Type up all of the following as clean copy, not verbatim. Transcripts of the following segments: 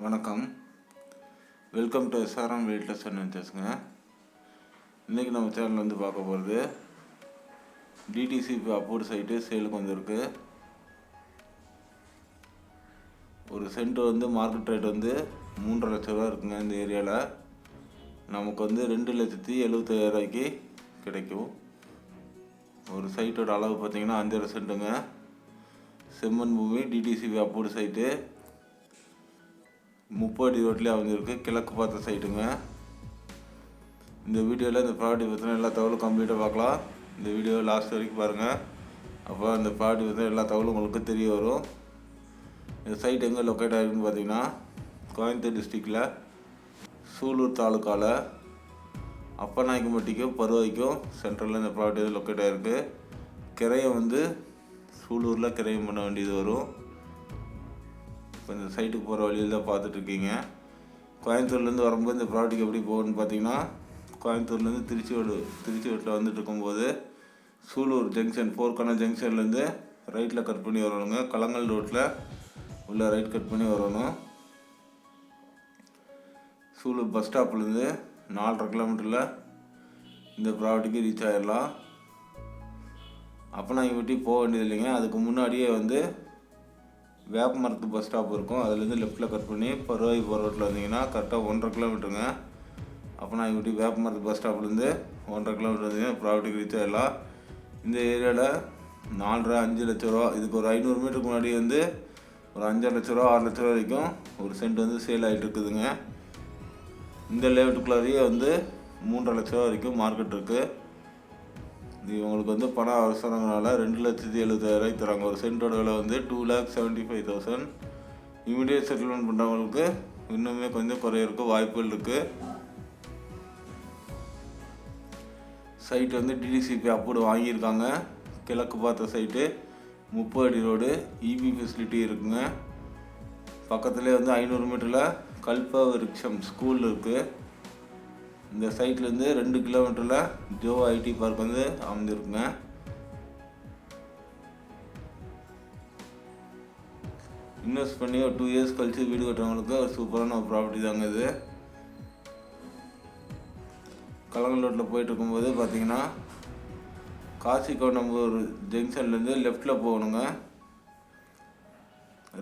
வணக்கம். Welcome to SRM realtors and வெஞ்சர்ஸுங்க. இன்றைக்கி நம்ம சேனல் வந்து பார்க்க போகிறது டிடிசிபி அப்ரூவ்ட் சைட்டு சேலுக்கு வந்திருக்கு. ஒரு சென்ட் வந்து மார்க்கெட் ரேட் வந்து 3.5 லட்ச ரூபா இருக்குங்க. இந்த ஏரியாவில் நமக்கு வந்து 2,75,000 கிடைக்கும். ஒரு சைட்டோட அளவு பார்த்திங்கன்னா 5.5 சென்ட்டுங்க. செம்மண் பூமி, டிடிசிபி அப்ரூவ்ட் சைட்டு, 30 அடி ரோட்லேயே அமைஞ்சிருக்கு. கிழக்கு பார்த்த சைட்டுங்க. இந்த வீடியோவில் இந்த ப்ராப்பர்ட்டி பற்றின எல்லா தகவலும் கம்ப்ளீட்டாக பார்க்கலாம். இந்த வீடியோ லாஸ்ட் வரைக்கும் பாருங்கள். அப்போ அந்த ப்ராப்பர்ட்டி பற்றின எல்லா தகவலும் உங்களுக்கு தெரிய வரும். இந்த சைட் எங்கே லொக்கேட் ஆகிருக்குன்னு பார்த்தீங்கன்னா, கோயம்புத்தூர் டிஸ்ட்ரிக்டில் சூலூர் தாலுக்காவில் அப்பநாயக்கம்பட்டிக்கும் பருவாய்க்கும் சென்ட்ரலில் இந்த ப்ராப்பர்ட்டி வந்து லொக்கேட் ஆகிருக்கு. கிரையம் வந்து சூலூரில் கிரையம் பண்ண வேண்டியது வரும். இப்போ இந்த சைட்டுக்கு போகிற வழியில் தான் பார்த்துட்ருக்கீங்க. கோயம்புத்தூர்லேருந்து வரும்போது இந்த ப்ராப்பர்ட்டிக்கு எப்படி போகணுன்னு பார்த்தீங்கன்னா, கோயம்புத்தூர்லேருந்து திருச்சிவட்டில் வந்துட்டு இருக்கும்போது சூலூர் ஜங்ஷன் 4 கண ஜங்ஷன்லேருந்து ரைட்டில் கட் பண்ணி வரணுங்க. கலங்கல் ரோட்டில் உள்ள ரைட் கட் பண்ணி வரணும். சூலூர் பஸ் ஸ்டாப்லேருந்து 4.5 கிலோமீட்டரில் இந்த ப்ராப்பர்ட்டிக்கு ரீச் ஆகிடலாம். அப்போ நான் இங்கே விட்டு போக வேண்டியது இல்லைங்க. அதுக்கு முன்னாடியே வந்து வேப்ப மரத்து பஸ் ஸ்டாப் இருக்கும். அதுலேருந்து லெஃப்ட்டில் கட் பண்ணி பருவாய் போகிற ரோட்டில் வந்தீங்கன்னா கரெக்டாக 1.5 கிலோமீட்டருங்க. அப்போ நான் இங்கே வேப்ப மரத்து பஸ் ஸ்டாப்லேருந்து 1.5 கிலோமீட்டர் வந்தீங்கன்னா ப்ராப்பர்ட்டிக்கு ரீச் ஆகிடலாம். இந்த ஏரியாவில் 4.5 லட்ச ரூபா, இதுக்கு ஒரு 500 மீட்டருக்கு முன்னாடி வந்து ஒரு 5 லட்ச ரூபா 6 லட்ச ரூபா வரைக்கும் ஒரு சென்ட் வந்து சேல் ஆகிட்டு இருக்குதுங்க. இந்த லேஅவுட்டுக்குள்ளாரையே வந்து 3.5 லட்ச ரூபா வரைக்கும் மார்க்கெட் இருக்குது. இவங்களுக்கு வந்து பணம் அவசரங்களால 2,70,000 தராங்க. ஒரு சென்ட்டோட விலை வந்து 2,75,000. இமீடியட் செட்டில்மெண்ட் பண்ணுறவங்களுக்கு இன்னுமே கொஞ்சம் குறையிறதுக்கு வாய்ப்புகள் இருக்குது. சைட்டு வந்து டிடிசிபி அப்ரூவ்ட் வாங்கியிருக்காங்க. கிழக்கு பார்த்த சைட்டு, 30 அடி ரோடு, இபி ஃபெசிலிட்டி இருக்குங்க. பக்கத்துலேயே வந்து 500 மீட்டரில் கல்பவிருட்சம் ஸ்கூல் இருக்குது. இந்த சைட்லேருந்து 2 கிலோமீட்டரில் ஜோ ஐடி பார்க் வந்து அமைஞ்சிருக்குங்க. இன்வெஸ்ட் பண்ணி ஒரு 2 இயர்ஸ் கழிச்சு வீடு கட்டுறவங்களுக்கு ஒரு சூப்பரான ஒரு ப்ராப்பர்ட்டி தாங்க இது. கலங்கல் ரோட்டில் போயிட்டு இருக்கும்போது பார்த்தீங்கன்னா, காசிக்கோணம்பூர் ஜங்ஷன்லேருந்து லெஃப்டில் போகணுங்க.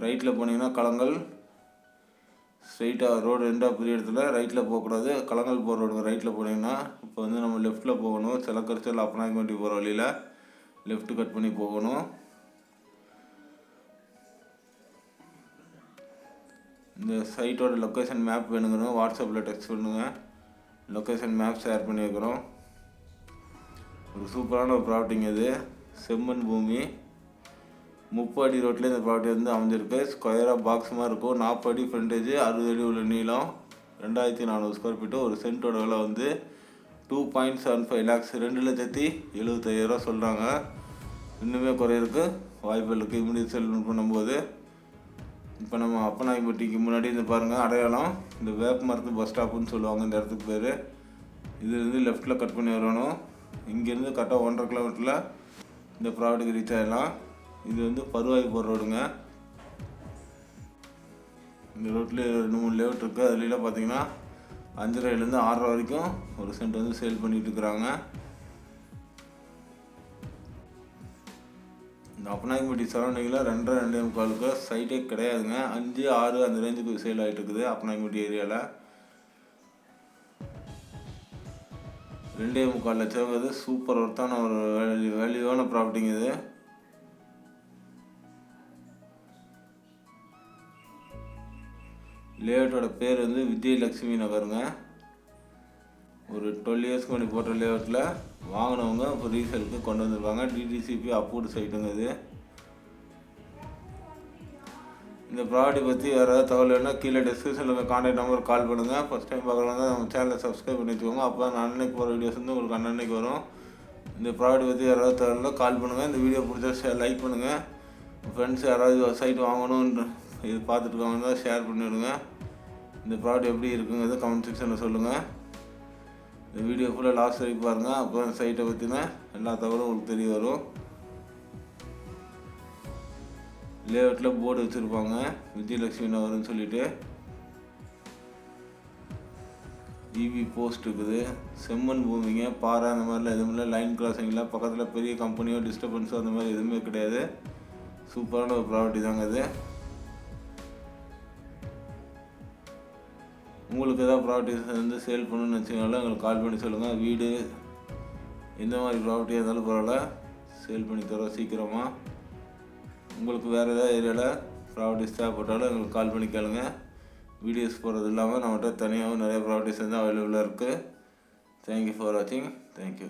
ரைட்டில் போனீங்கன்னா கலங்கல், ஸ்ட்ரைட்டாக ரோடு ரெண்டாக பெரிய இடத்துல ரைட்டில் போகக்கூடாது. கலங்கல் போகிற ரோடு ரைட்டில் போனீங்கன்னா, இப்போ வந்து நம்ம லெஃப்ட்டில் போகணும். சிலக்கரிச்சல் அப்பநாயக்கம்பட்டி போகிற வழியில் லெஃப்ட் கட் பண்ணி போகணும். இந்த சைட்டோட லொக்கேஷன் மேப் வேணுங்கன்னு வாட்ஸ்அப்பில் டெக்ஸ்ட் பண்ணுங்கள். லொக்கேஷன் மேப் ஷேர் பண்ணி வைக்கிறோம். ஒரு சூப்பரான ஒரு ப்ராப்பர்ட்டிங்க இது. செம்மண் பூமி, 30 அடி ரோட்லேயே இந்த ப்ராப்பர்ட்டி வந்து அமைஞ்சிருக்கு. ஸ்கொயராக பாக்ஸ் மாதிரி இருக்கும். 40 அடி ஃப்ரண்டேஜ், 60 அடி உள்ள நீளம், 2,400 ஸ்கொயர் ஃபீட்டு. ஒரு சென்ட்டோட விலை வந்து 2.75 லேக்ஸ், 2,75,000 சொல்கிறாங்க. இன்னுமே குறையிறதுக்கு வாய்ப்பு இருக்குது இமீடியட் செட்டில்மெண்ட் பண்ணும்போது. இப்போ நம்ம அப்பநாயக்கம்பட்டிக்கு முன்னாடி இந்த பாருங்கள் அடையாளம், இந்த வேப்ப மரத்து பஸ் ஸ்டாப்புன்னு சொல்லுவாங்க இந்த இடத்துக்கு பேர். இதுலேருந்து லெஃப்ட்டில் கட் பண்ணி வரணும். இங்கேருந்து கரெக்டாக 1.5 கிலோமீட்டரில் இந்த ப்ராப்பர்ட்டிக்கு ரீச் ஆகிடலாம். இது வந்து பருவாய் போகிற ரோடுங்க. இந்த ரோட்டில் 2-3 லேஅவுட் இருக்குது. அதுலாம் பார்த்தீங்கன்னா 5.5லேருந்து 6 வரைக்கும் ஒரு சென்ட் வந்து சேல் பண்ணிகிட்டு இருக்கிறாங்க. இந்த அப்பநாயக்கம்பட்டி சரௌண்டிங்கில் 2.5 சைட்டே கிடையாதுங்க. 5, 6 அந்த ரேஞ்சுக்கு சேல் ஆகிட்டு இருக்குது அப்பநாயக்கம்பட்டி ஏரியாவில். 2.25 லட்சம் சூப்பர் ஒர்த்தான ஒரு வேல்யூவான ப்ராப்பர்ட்டிங்க இது. லேஅவுட்டோட பேர் வந்து விஜயலட்சுமி நகருங்க. ஒரு 12 இயர்ஸ்க்கு முன்னாடி போட்ட லேஅவுட்டில் வாங்கினவங்க இப்போ ரீசேலுக்கு கொண்டு வந்துருக்காங்க. டிடிசிபி அப்ரூவ்ட் சைட்டுங்க இது. இந்த ப்ராப்பர்ட்டி பற்றி யாராவது தகவல் வேணுன்னா கீழே டிஸ்கிரிப்ஷனில் கான்டாக்ட் நம்பர் கால் பண்ணுங்கள். ஃபஸ்ட் டைம் பார்க்குறவங்க நம்ம சேனலை சப்ஸ்கிரைப் பண்ணி வச்சுக்கோங்க. அப்போ நான் அன்னைக்கு போகிற வீடியோஸ் வந்து உங்களுக்கு அன்னன்னைக்கு வரும். இந்த ப்ராப்பர்ட்டி பற்றி யாராவது தகவல் கால் பண்ணுங்கள். இந்த வீடியோ பிடிச்சா லைக் பண்ணுங்கள். ஃப்ரெண்ட்ஸ் யாராவது சைட் வாங்கணும்னு இது பார்த்துட்டு இருக்காங்கன்னா ஷேர் பண்ணிவிடுங்க. இந்த ப்ராடக்ட் எப்படி இருக்குங்கிறது கமெண்ட் செக்ஷனில் சொல்லுங்கள். இந்த வீடியோ ஃபுல்லாக லாஸ்ட் வரைக்கும் பாருங்கள். அப்போ அந்த சைட்டை பற்றின எல்லா தகவலும் உங்களுக்கு தெரிய வரும். லேஅவுட்டில் போர்டு வச்சுருப்பாங்க விஜயலட்சுமி நகர்னு சொல்லிட்டு. இவி போஸ்ட் இருக்குது. செம்மண் பூமிங்க, பாறை அந்த மாதிரிலாம் எதுவும் இல்லை. லைன் கிராசிங்கில் பக்கத்தில் பெரிய கம்பெனியோ டிஸ்டர்பன்ஸோ அந்த மாதிரி எதுவுமே கிடையாது. சூப்பரான ஒரு ப்ராப்பர்ட்டி தாங்க இது. உங்களுக்கு ஏதாவது ப்ராப்பர்ட்டிஸ் வந்து சேல் பண்ணணும்னு வச்சுக்கனால எங்களுக்கு கால் பண்ணி சொல்லுங்கள். வீடு எந்த மாதிரி ப்ராப்பர்ட்டியாக இருந்தாலும் பரவாயில்ல, சேல் பண்ணி தரோம் சீக்கிரமாக. உங்களுக்கு வேறு ஏதாவது ஏரியாவில் ப்ராப்பர்ட்டிஸ் தேவைப்பட்டாலும் எங்களுக்கு கால் பண்ணி கேளுங்க. வீடியோஸ் போடுறது இல்லாமல் நம்மகிட்ட தனியாகவும் நிறைய ப்ராப்பர்ட்டிஸ் வந்து அவைலபிளாக இருக்குது. தேங்க்யூ ஃபார் வாட்சிங். தேங்க்யூ.